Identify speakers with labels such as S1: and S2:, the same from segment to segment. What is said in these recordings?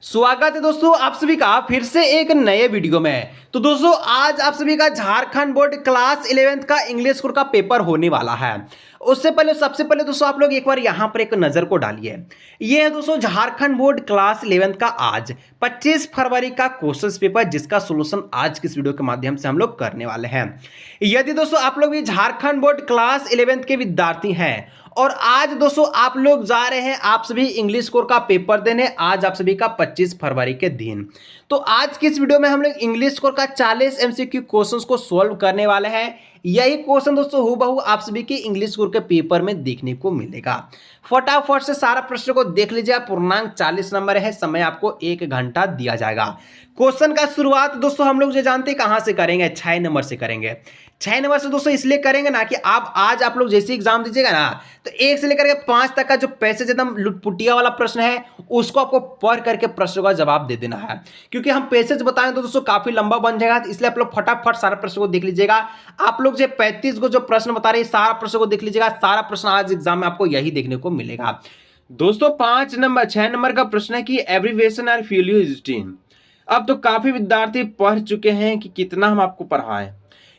S1: स्वागत है दोस्तों आप सभी का फिर से एक नए वीडियो में। तो दोस्तों आज आप सभी का झारखंड बोर्ड क्लास 11th का इंग्लिश स्कूल का पेपर होने वाला है। उससे पहले सबसे पहले दोस्तों आप लोग एक बार यहां पर एक नजर को डालिए। ये है दोस्तों झारखंड बोर्ड क्लास 11th का आज 25 फरवरी का क्वेश्चन पेपर, जिसका सोल्यूशन आज की इस वीडियो के माध्यम से हम लोग करने वाले हैं। यदि दोस्तों आप लोग भी झारखंड बोर्ड क्लास 11th के विद्यार्थी हैं और आज दोस्तों आप लोग जा रहे हैं आप सभी इंग्लिश कोर का पेपर देने, आज आप सभी का 25 फरवरी के दिन। तो आज की इस वीडियो में हम लोग इंग्लिश कोर का 40 एमसीक्यू क्वेश्चंस को सॉल्व करने वाले हैं। यही क्वेश्चन दोस्तों हूबहू आप सभी के इंग्लिश कोर के पेपर में देखने को मिलेगा। फटाफट से सारा प्रश्न को देख लीजिए। पूर्णांक 40 नंबर है, समय आपको 1 घंटा दिया जाएगा। क्वेश्चन का शुरुआत दोस्तों हम लोग जो जानते हैं कहां से करेंगे, 6 नंबर से करेंगे। 6 नंबर से दोस्तों इसलिए करेंगे ना कि आज आप लोग जैसे एग्जाम दीजिएगा ना, तो 1 से लेकर के 5 तक का जो पैसेज एकदम लुटपुटिया वाला प्रश्न है उसको आपको पढ़ करके प्रश्न का जवाब दे देना है। क्योंकि हम पैसेज बताएं तो दोस्तों काफी लंबा बन जाएगा, तो इसलिए आप लोग फटाफट सारा प्रश्न को देख लीजिएगा। आप लोग जो 35 को जो प्रश्न बता रहे हैं सारा प्रश्न को देख लीजिएगा। सारा प्रश्न आज एग्जाम में आपको यही देखने को मिलेगा। दोस्तों 6 नंबर का प्रश्न है कि एब्रिविएशन और फ्यूलियोजिटीन। अब तो काफी विद्यार्थी पढ़ चुके हैं कि कितना हम आपको पढ़ाएं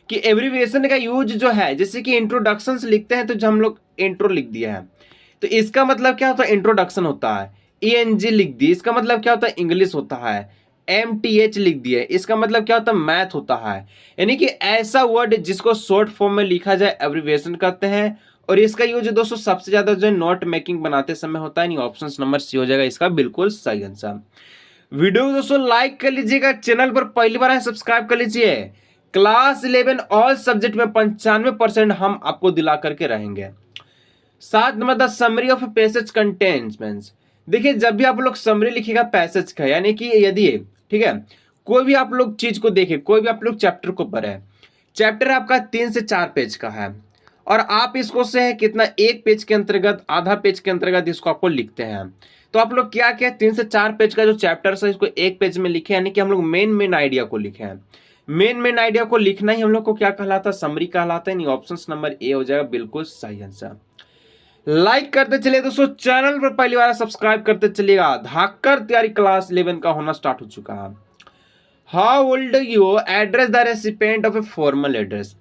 S1: कि एब्रिविएशन का यूज जो है, जैसे कि इंट्रोडक्शंस लिखते हैं तो जो हम लोग इंट्रो लिख दिया है, तो इसका मतलब क्या होता है, इंट्रोडक्शन होता है। ENG लिख दी, इसका मतलब क्या होता है, इंग्लिश होता है। MTH लिख दिए, इसका मतलब क्या होता है, मैथ होता है। यानी कि ऐसा वर्ड जिसको शॉर्ट फॉर्म में लिखा जाए एब्रिविएशन कहते हैं। और इसका यूज दोस्तों सबसे ज्यादा जो नोट मेकिंग बनाते समय होता है। नहीं, ऑप्शन नंबर सी हो जाएगा इसका बिल्कुल सही आंसर। वीडियो को दोस्तों लाइक कर लीजिएगा, चैनल पर पहली बार है सब्सक्राइब कर लीजिए। क्लास 11 ऑल सब्जेक्ट में 95% हम आपको दिला करके रहेंगे। 7 number the summary of passage contains means. देखिए जब भी आप लोग समरी लिखिएगा पैसेज का, यानी कि यदि ठीक है कोई भी आप लोग चीज को देखें, कोई भी आप लोग चैप्टर को पढ़े, चैप्टर आपका 3 से 4 पेज का है और आप इसको से कितना, 1 पेज के अंतर्गत, आधा पेज के अंतर्गत इसको आपको लिखते हैं। तो आप लोग क्या किया, 3 से 4 पेज का जो चैप्टर है इसको 1 पेज में लिखे, यानी कि हम लोग मेन आइडिया को लिखे हैं। मेन आइडिया को लिखना ही हम लोग को क्या कहलाता है, समरी कहलाता है। नहीं, ऑप्शन नंबर ए हो जाएगा बिल्कुल सही आंसर। लाइक करते चलिए दोस्तों, चैनल पर पहली बार सब्सक्राइब करते चलिएगा। धाकर तैयारी क्लास 11 का होना स्टार्ट हो चुका है। How will you address the recipient of a formal address.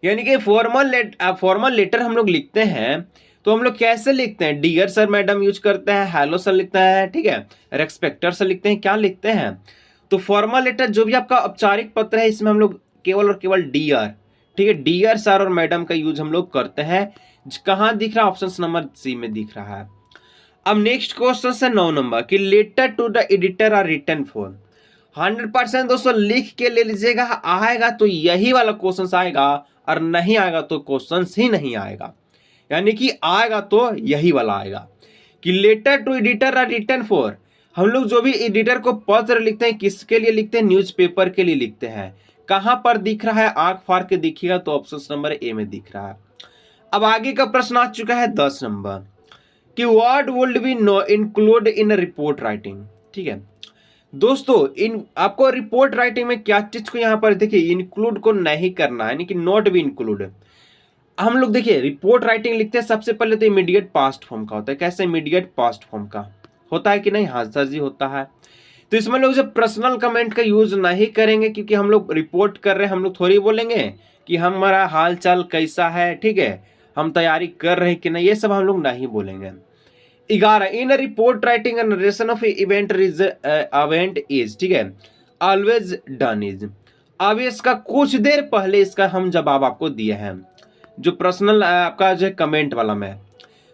S1: यानी कि फॉर्मल लेटर हम लोग लिखते हैं तो हम लोग कैसे लिखते हैं, डियर सर मैडम यूज करते हैं, हेलो सर लिखते हैं, ठीक है, रेस्पेक्टर सर लिखते हैं, क्या लिखते हैं। तो फॉर्मल लेटर जो भी आपका औपचारिक पत्र है इसमें हम लोग केवल और केवल डियर, ठीक है, डियर सर और मैडम का यूज हम लोग करते हैं। कहां दिख रहा है, ऑप्शन नंबर सी में दिख रहा है। अब नेक्स्ट क्वेश्चन है 9 नंबर कि letter to the editor are written for. 100% दोस्तों लिख के ले लीजिएगा, आएगा तो यही वाला क्वेश्चन आएगा और नहीं आएगा तो क्वेश्चन ही नहीं आएगा। यानी कि आएगा तो यही वाला आएगा कि letter to editor are written for. हम लोग जो भी एडिटर को पत्र लिखते हैं किसके लिए लिखते हैं, न्यूज़पेपर के लिए लिखते हैं। कहां पर दिख रहा है, आंख फाड़ के दिखेगा तो ऑप्शन नंबर ए में दिख रहा है। अब आगे का प्रश्न आ चुका है 10 नंबर कि what would be know include in report writing. ठीक है दोस्तों, इन आपको रिपोर्ट राइटिंग में क्या चीज को यहाँ पर देखिए इंक्लूड को नहीं करना है, यानी कि नॉट बी इंक्लूड। हम लोग देखिए रिपोर्ट राइटिंग लिखते हैं सबसे पहले तो इमीडिएट पास्ट फॉर्म का होता है। कैसे, इमीडिएट पास्ट फॉर्म का होता है कि नहीं, हाँ सर जी होता है। तो इसमें लोग जब पर्सनल कमेंट का यूज नहीं करेंगे, क्योंकि हम लोग रिपोर्ट कर रहे हैं, हम लोग थोड़ी बोलेंगे कि हमारा हाल चाल कैसा है, ठीक है, हम तैयारी कर रहे हैं कि नहीं, ये सब हम लोग नहीं बोलेंगे। 11 in report writing and narration of event is, ठीक है, ऑलवेज डन इज। अब इसका कुछ देर पहले इसका हम जवाब आपको दिए हैं, जो पर्सनल आपका जो है कमेंट वाला में।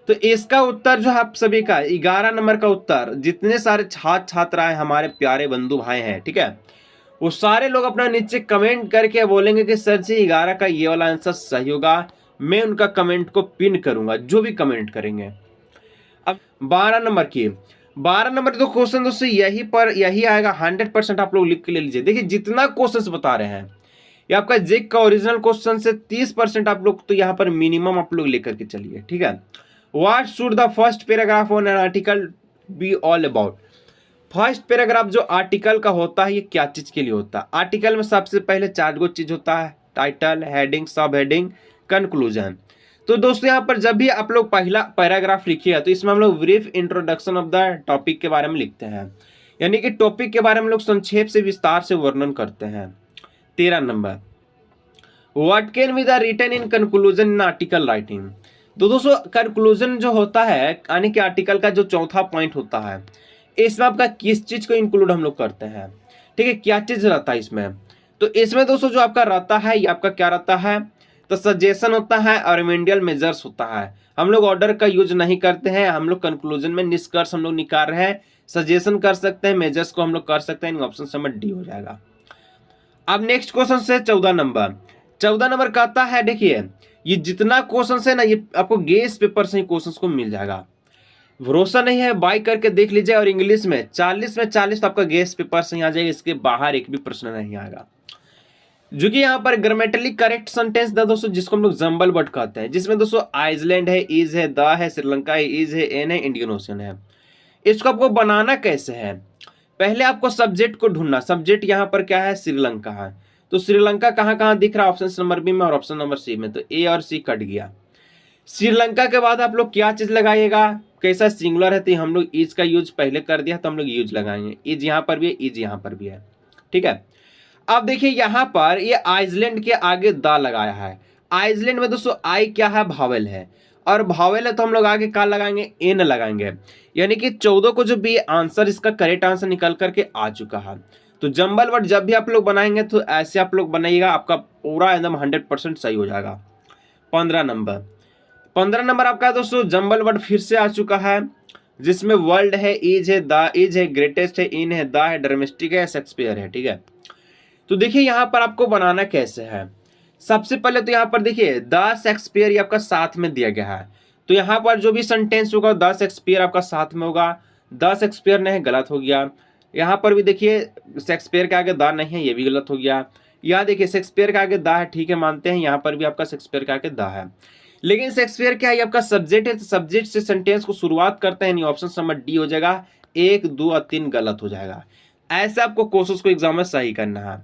S1: तो इसका उत्तर जो है आप सभी का 11 नंबर का उत्तर, जितने सारे छात्र छात्राएं हमारे प्यारे बंधु भाई हैं, ठीक है, वो सारे लोग अपना नीचे कमेंट करके बोलेंगे कि सर जी 11 का ये वाला आंसर सही होगा। मैं उनका कमेंट को पिन करूंगा जो भी कमेंट करेंगे। अब 12 नंबर तो क्वेश्चन दोस्तों यही आएगा। 100% आप लोग लिख के ले लीजिए। देखिए जितना क्वेश्चन बता रहे हैं ये आपका जेक का ओरिजिनल क्वेश्चन से 30% आप लोग तो यहाँ पर मिनिमम आप लोग लेकर के चलिए, ठीक है। What should the first paragraph on an article be all about. First paragraph जो आर्टिकल का होता है ये क्या चीज के लिए होता है। आर्टिकल में सबसे पहले 4 गो चीज होता है, टाइटल, हेडिंग, सब हेडिंग, कंक्लूजन। तो दोस्तों यहाँ पर जब भी आप लोग पहला पैराग्राफ लिखिएगा तो इसमें हम लोग brief introduction of the topic के बारे में लिखते हैं। यानी कि टॉपिक के बारे में लोग संक्षेप से विस्तार से वर्णन करते हैं। 13 number, what can be the written in conclusion in article writing. तो दोस्तों कंक्लूजन जो होता है यानी कि आर्टिकल का जो चौथा पॉइंट होता है, इसमें आपका किस चीज को इंक्लूड हम लोग करते हैं, ठीक है, क्या चीज रहता है इसमें। तो इसमें दोस्तों जो आपका रहता है ये आपका क्या रहता है, तो सजेशन होता है और रिमेंडियल मेजर्स होता है। हम लोग ऑर्डर का यूज नहीं करते हैं, हम लोग कंक्लूजन में निष्कर्ष हम लोग निकाल रहे हैं, सजेशन कर सकते हैं, मेजर्स को हम लोग कर सकते हैं। ऑप्शन नंबर डी हो जाएगा। अब नेक्स्ट क्वेश्चन से 14 नंबर, 14 नंबर कहता है, देखिए ये जितना क्वेश्चन है ना ये आपको गेस पेपर से ही क्वेश्चन को मिल जाएगा, भरोसा नहीं है बाई करके देख लीजिए। और इंग्लिश में 40 में 40 तो आपका गेस पेपर से ही आ जाएगा, इसके बाहर एक भी प्रश्न नहीं आएगा। जो कि यहाँ पर ग्रामेटिकली करेक्ट सेंटेंस था दोस्तों, जिसको हम लोग जंबल वर्ड कहते हैं, जिसमें दोस्तों आइसलैंड है, इज है, द है, श्रीलंका है, इज है, एन है, इंडियन ओशन है। इसको आपको बनाना कैसे है, पहले आपको सब्जेक्ट को ढूंढना। सब्जेक्ट यहाँ पर क्या है, श्रीलंका है, तो श्रीलंका कहाँ कहाँ दिख रहा है, ऑप्शन नंबर बी में और ऑप्शन नंबर सी में, तो ए और सी कट गया। श्रीलंका के बाद आप लोग क्या चीज लगाइएगा, कैसा सिंगुलर है, तो हम लोग इज का यूज पहले कर दिया तो हम लोग यूज लगाएंगे, इज यहाँ पर भी है, इज यहाँ पर भी है, ठीक है। अब देखिए यहाँ पर ये आइसलैंड के आगे दा लगाया है। आइसलैंड में दोस्तों आई क्या है, भावेल है, और भावेल है तो हम लोग आगे क्या लगाएंगे, एन लगाएंगे। यानी कि 14 को जो भी आंसर इसका करेक्ट आंसर निकल करके आ चुका है। तो जंबल वर्ड जब भी आप लोग बनाएंगे तो ऐसे आप लोग बनाइएगा, आपका पूरा एकदम 100% सही हो जाएगा। 15 नंबर, 15 नंबर आपका दोस्तों जंबल वर्ड फिर से आ चुका है, जिसमें वर्ल्ड है, इज है, द इज है, ग्रेटेस्ट है, इन है, द है, डोमेस्टिक है, शेक्सपियर है, ठीक है। तो देखिए यहाँ पर आपको बनाना कैसे है, सबसे पहले तो यहाँ पर देखिए द शेक्सपियर आपका साथ में दिया गया है, तो यहाँ पर जो भी सेंटेंस होगा द शेक्सपियर आपका साथ में होगा, द शेक्सपियर नहीं गलत हो गया। यहाँ पर भी देखिए शेक्सपियर के आगे द नहीं है, ये भी गलत हो गया। यहाँ देखिए शेक्सपियर के आगे द है, ठीक है मानते हैं, यहाँ पर भी आपका शेक्सपियर के आगे द है, लेकिन शेक्सपियर क्या है, आपका सब्जेक्ट है, तो सब्जेक्ट से सेंटेंस को शुरुआत करते हैं, ऑप्शन नंबर डी हो जाएगा। 1, 2 और 3 गलत हो जाएगा। ऐसे आपको क्वेश्चंस को एग्जाम में सही करना है।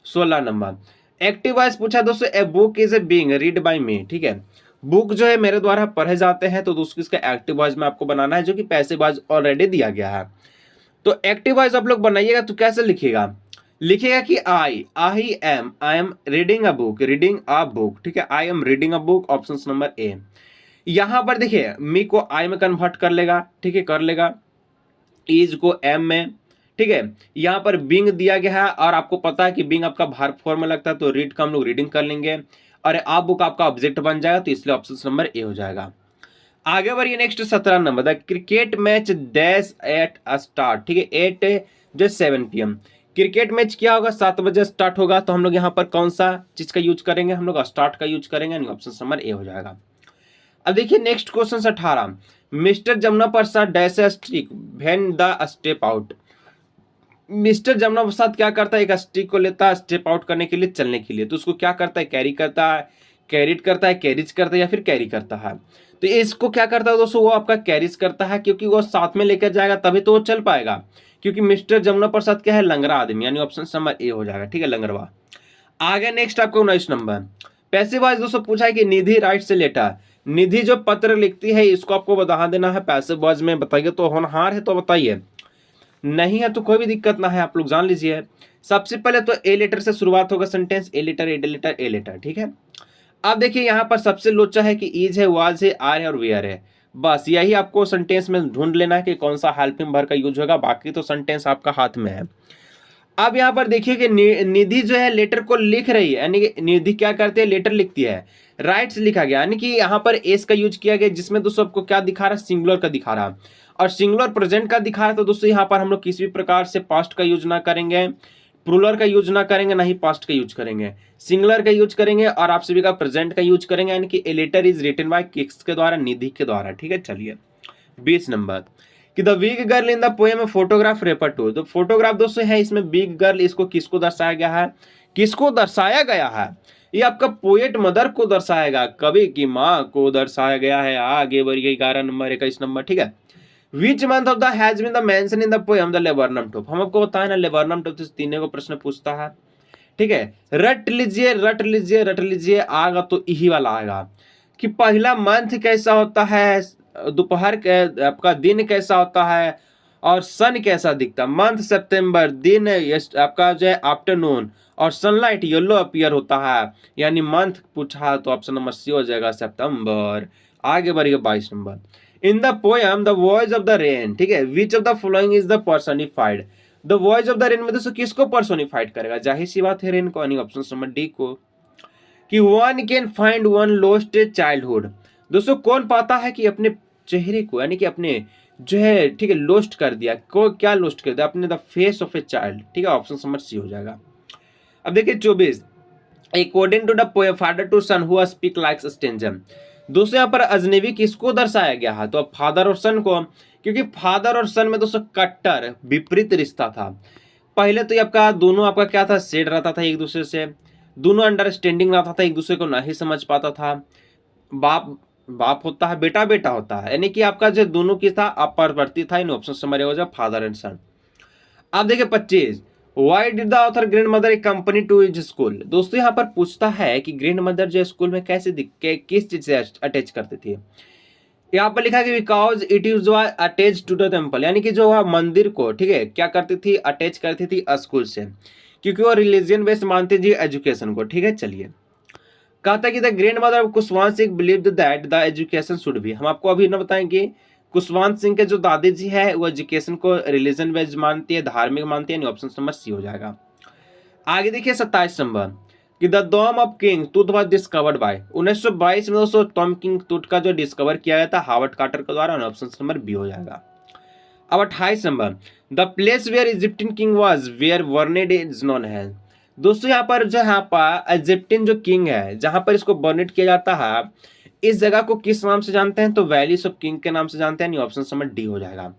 S1: 16 नंबर, एक्टिव वॉइस पूछा दोस्तों, a book is a being read by me, ठीक है, बुक जो है मेरे द्वारा पढ़े जाते हैं, तो दोस्तों इसका एक्टिव वॉइस में आपको बनाना है, जो कि पैसिव वॉइस ऑलरेडी दिया गया है। तो एक्टिव वॉइस आप लोग बनाइएगा तो कैसे लिखिएगा, लिखिएगा कि I am reading a book, ठीक है, I am reading a book, option number A. यहां पर देखिए मी को आई में कन्वर्ट कर लेगा, ठीक है, कर लेगा, इज को एम में, ठीक है। यहाँ पर बिंग दिया गया है और आपको पता है कि बिंग आपका वर्ब फॉर्म में लगता है, तो रीड का हम लोग रीडिंग कर लेंगे और आ बुक आपका ऑब्जेक्ट बन जाएगा, तो इसलिए ऑप्शन नंबर ए हो जाएगा। आगे बढ़िए next 17 number, the cricket match dash at start, ठीक है, 8 PM। क्रिकेट मैच क्या होगा, 7 बजे स्टार्ट होगा, तो हम लोग यहाँ पर कौन सा चीज का यूज करेंगे, हम लोग स्टार्ट का यूज करेंगे, ऑप्शन नंबर ए हो जाएगा। अब देखिए next question 18, mister Jamuna Prasad dash stick when the step out. Mister Jamuna Prasad क्या करता है, एक स्टिक को लेता है स्टेप आउट करने के लिए, चलने के लिए, तो उसको क्या करता है, कैरी करता है, कैरिड करता है, कैरिज करता है, या फिर कैरी करता है। तो इसको क्या करता है दोस्तों, वो आपका कैरिज करता है, क्योंकि वो साथ में लेकर जाएगा तभी तो वो चल पाएगा, क्योंकि मिस्टर जमुना प्रसाद क्या है, लंगड़ा आदमी, यानी ऑप्शन नंबर ए हो जाएगा, ठीक है, लंगड़वा। आगे नेक्स्ट आपको 19 नंबर, पैसिव वॉइस दोस्तों पूछा है कि निधि राइट्स ए लेटर, निधि जो पत्र लिखती है इसको आपको बता देना है पैसिव वॉइस में, बताइए। तो होनहार है तो बताइए, नहीं है तो कोई भी दिक्कत ना है, आप लोग जान लीजिए। सबसे पहले तो ए लेटर से शुरुआत होगा sentence, A letter, A letter, ठीक है। अब देखिए यहाँ पर सबसे लोचा है कि इज है, वाज है, आर है और वेयर है, बस यही आपको सेंटेंस में ढूंढ लेना है कि कौन सा हेल्पिंग वर्ब का यूज होगा, बाकी तो सेंटेंस आपका हाथ में है। अब यहाँ पर देखिए कि निधि जो है लेटर को लिख रही है, यानी कि निधि क्या करती है, लेटर लिखती है, राइट्स लिखा गया, यानी कि यहाँ पर एस का यूज किया गया, जिसमें दोस्तों आपको क्या दिखा रहा है, सिंगुलर का दिखा रहा है, और सिंगुलर प्रेजेंट का दिखा रहा है। तो दोस्तों यहाँ पर हम लोग किसी भी प्रकार से पास्ट का यूज ना करेंगे, प्लूरल का यूज ना करेंगे, ना ही पास्ट का यूज करेंगे, सिंगुलर का यूज करेंगे, और आप सभी का प्रेजेंट का यूज करेंगे, यानी कि A letter is written by किसके द्वारा, निधि के द्वारा, ठीक है। चलिए 20 नंबर, कि the big girl in the poem photograph refer to, तो फोटोग्राफ दोस्तों है इसमें बिग गर्ल, इसको किसको दर्शाया गया है, किसको दर्शाया गया है, ये आपका पोएट मदर को दर्शाएगा, कवि की माँ को दर्शाया गया है। आगे बढ़िए 11 नंबर, 21 नंबर, ठीक है। Which month of the has been the mention in the poem the laburnum top, हम आपको बताया ना लेबरनम टॉप से तीनों को प्रश्न पूछता है, ठीक है। रट लीजिए रट लीजिए रट लीजिए, आगा तो यही वाला आएगा कि पहला मंथ कैसा होता है, दोपहर के आपका दिन कैसा होता है, और सन कैसा दिखता, मंथ सितंबर, दिन आपका जो है आफ्टरनून, और सनलाइट येलो अपीयर होता है, यानी मंथ पूछा तो ऑप्शन नंबर सी हो जाएगा सितंबर। आगे बढ़िए 22 number. In the poem the voice of the rain, ठीक है, which of the following is the personified. The voice of the rain में दोस्तों किसको पर्सोनिफाइड करेगा, जाहिर सी बात है रेन को, यानी ऑप्शन नंबर डी को। कि one can find one lost childhood, दोस्तों कौन पाता है कि अपने चेहरे को, यानी कि अपने जो है, ठीक है, लोस्ट कर दिया, को क्या लोस्ट कर दिया, अपने the face of a child, ठीक है, ऑप्शन नंबर सी हो जाएगा। अब देखिए 24, according to the poem father to son who speak like stranger, दोस्तों यहाँ पर अजनबी किसको दर्शाया गया है, तो अब फादर और सन को, क्योंकि फादर और सन में दोस्तों कट्टर विपरीत रिश्ता था। पहले तो ये आपका दोनों आपका क्या था, सेड रहता था एक दूसरे से, दोनों अंडरस्टैंडिंग रहता था, एक दूसरे को नहीं समझ पाता था। बाप बाप होता है, बेटा बेटा होता है, यानी कि आपका जो दोनों की था अपरवर्ती था, इन ऑप्शन समझ हो जाए फादर एंड सन। आप देखिए 25, why did the author grand mother accompany to his school, दोस्तों यहाँ पर पूछता है कि ग्रैंड मदर जो स्कूल में कैसे किस चीज से अटैच करती थी। यहाँ पर लिखा है कि because it is attach to the temple, यानी कि जो वह मंदिर को, ठीक है, क्या करती थी, अटैच करती थी स्कूल से, क्योंकि वो रिलीजियन बेस्ड मानते जी एजुकेशन को, ठीक है। चलिए कहता है कि the grand mother of Khushwant Singh believed that the education should be, हम आपको अभी ना बताएंगे कुशवंत सिंह के जो दादी जी है वो एजुकेशन को रिलीजन बेस्ड मानती है, धार्मिक मानती है, ऑप्शन नंबर सी हो जाएगा। आगे देखिए 27 नंबर कि the tomb of king Tut was discovered by, 1922 में दोस्तों टॉम किंग टूथ का जो डिस्कवर किया गया था हार्वर्ड कार्टर के द्वारा, ऑप्शन नंबर बी हो जाएगा। अब 28 number the place where Egyptian king was where burned is known है, दोस्तों यहाँ पर जो यहाँ पर इजिप्टियन जो किंग है जहां पर इसको बर्नेड किया जाता है, इस जगह को किस नाम से जानते हैं, तो वैलीज ऑफ किंग के नाम से जानते हैं, ऑप्शन नंबर डी हो जाएगा।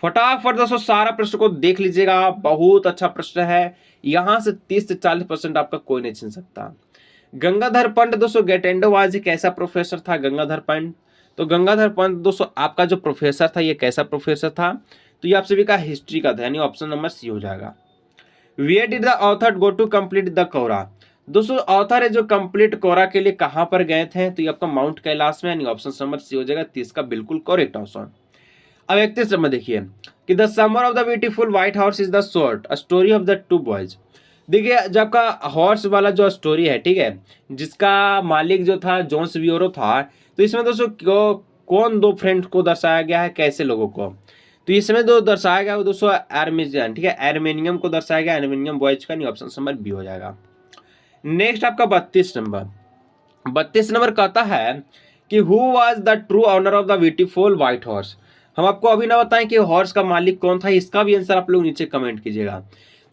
S1: फटाफट दोस्तों सारा प्रश्न को देख लीजिएगा, बहुत अच्छा प्रश्न है, यहां से 30 से 40% आपका कोई नहीं छीन सकता। गंगाधर पंत दोस्तों गेटेंडोवाज एक ऐसा प्रोफेसर था, गंगाधर पंत, तो गंगाधर पंत दोस्तों आपका जो प्रोफेसर था ये कैसा प्रोफेसर था, तो ये आप सभी का हिस्ट्री का था, यानी ऑप्शन नंबर सी हो जाएगा। Where did the author go to complete the kora, दोस्तों ऑथर है जो कंप्लीट कोरा के लिए कहां पर गए थे, तो ये आपका माउंट कैलाश में, यानी ऑप्शन नंबर सी हो जाएगा, 30 का बिल्कुल करेक्ट ऑप्शन। अब 31 नंबर देखिए कि the summer of the beautiful white horse is the short a story of the two boys, देखिए जब आपका हॉर्स वाला जो स्टोरी है, ठीक है, जिसका मालिक जो था जोन्स वियोरो था, तो इसमें दोस्तों कौन दो फ्रेंड को दर्शाया गया है, कैसे लोगों को, तो इसमें जो दर्शाया गया वो दोस्तों आर्मेनियन, ठीक है, आर्मेनियम को दर्शाया गया, आर्मेनियम बॉयज का, नहीं ऑप्शन नंबर बी हो जाएगा। नेक्स्ट आपका 32 नंबर, 32 नंबर कहता है कि who was the true owner of the beautiful white horse, हम आपको अभी ना बताएं कि हॉर्स का मालिक कौन था, इसका भी आंसर आप लोग नीचे कमेंट कीजिएगा।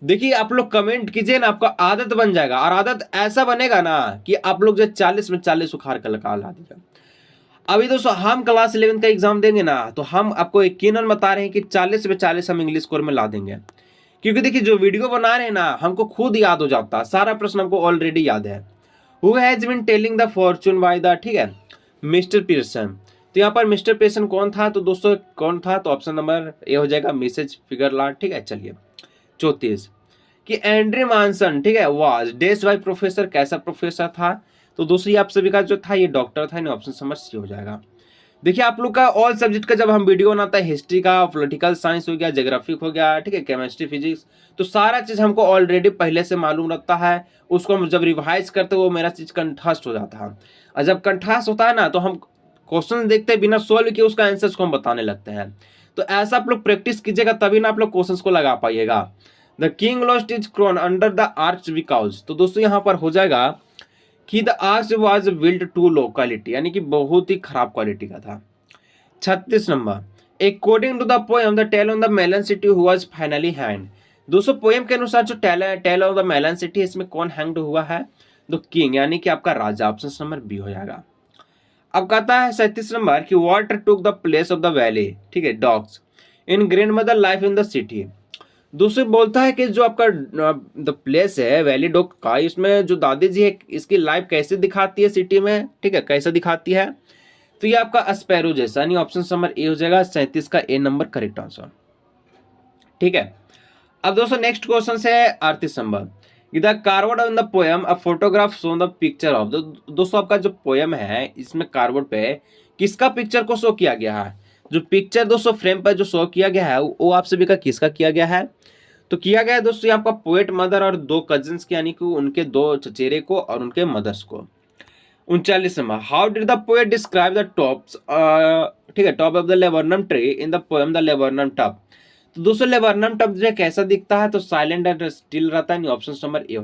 S1: देखिए आप लोग कमेंट कीजिए ना, आपका आदत बन जाएगा, और आदत ऐसा बनेगा ना कि आप लोग जो 40 में 40 उखाड़ कर लगा ला दीजिए। अभी दोस्तों हम क्लास 11 का एग्जाम देंगे ना, तो हम आपको यकीनन बता रहे हैं कि 40 में 40 हम इंग्लिश स्कोर में ला देंगे, क्योंकि देखिए जो वीडियो बना रहे हैं ना हमको खुद याद हो जाता है, सारा प्रश्न हमको ऑलरेडी याद है। Who has been telling the fortune by the, ठीक है, मिस्टर पियर्सन, तो यहाँ पर मिस्टर पियर्सन कौन था, तो दोस्तों कौन था, तो ऑप्शन नंबर ए हो जाएगा, मिसेज फिगरलाट, ठीक है। चलिए 34 कि एंड्रे मानसन, ठीक है, वाज डेस बाय प्रोफेसर, कैसा प्रोफेसर था, तो दूसरी आप सभी का जो था ये डॉक्टर था, ऑप्शन नंबर सी हो जाएगा। देखिए आप लोग का ऑल सब्जेक्ट का जब हम वीडियो बनाता है, हिस्ट्री का, पॉलिटिकल साइंस हो गया, ज्योग्राफिक हो गया, ठीक है, केमिस्ट्री, फिजिक्स, तो सारा चीज हमको ऑलरेडी पहले से मालूम रहता है, उसको हम जब रिवाइज करते वो मेरा चीज कंठस्थ हो जाता है, और जब कंठस्थ होता है ना तो हम क्वेश्चन देखते बिना सोल्व किए उसका आंसर को हम बताने लगते हैं, तो ऐसा आप लोग प्रैक्टिस कीजिएगा तभी ना आप लोग क्वेश्चन को लगा पाइएगा। The king lost his crown under the arch because, तो दोस्तों यहाँ पर हो जाएगा कि the arch was built too low quality, यानी कि बहुत ही खराब क्वालिटी का था। 36 number according to the poem the tale on the Melon City who was finally hanged, दोस्तों पोएम के अनुसार जो tale on the Melon City इसमें कौन हैंग्ड हुआ है, द किंग, यानी कि आपका राजा, ऑप्शन नंबर बी हो जाएगा। अब कहता है 37 नंबर कि water took the place of the valley, ठीक है, dogs in grand mother life in the city, दूसरी बोलता है कि जो आपका द प्लेस है वैली डॉग का, इसमें जो दादी जी है इसकी लाइफ कैसे दिखाती है सिटी में, ठीक है, कैसे दिखाती है, तो ये आपका स्पैरो जैसा, यानी ऑप्शन नंबर ए हो जाएगा, 37 का ए नंबर करेक्ट आंसर, ठीक है। अब दोस्तों नेक्स्ट क्वेश्चन है 38 number, the cardboard on the poem a photograph show the picture of, दोस्तों आपका जो पोएम है इसमें कार्वर्ड पे किसका पिक्चर को शो किया गया है, जो पिक्चर दोस्तों फ्रेम पर जो शो किया गया है वो आप सभी का किसका किया गया है? तो किया गया है दोस्तों यहाँ पर पोएट मदर और 2 कजिन्स के, यानी कि उनके 2 चचेरे को और उनके मदर्स को। 39वां, how did the poet describe the tops, ठीक है, top of the laburnum tree in the poem the laburnum top. तो दोस्तों लेबोरनम टॉप जो है कैसा दिखता है? तो साइलेंट एंड स्टिल रहता है, ऑप्शन नंबर ए।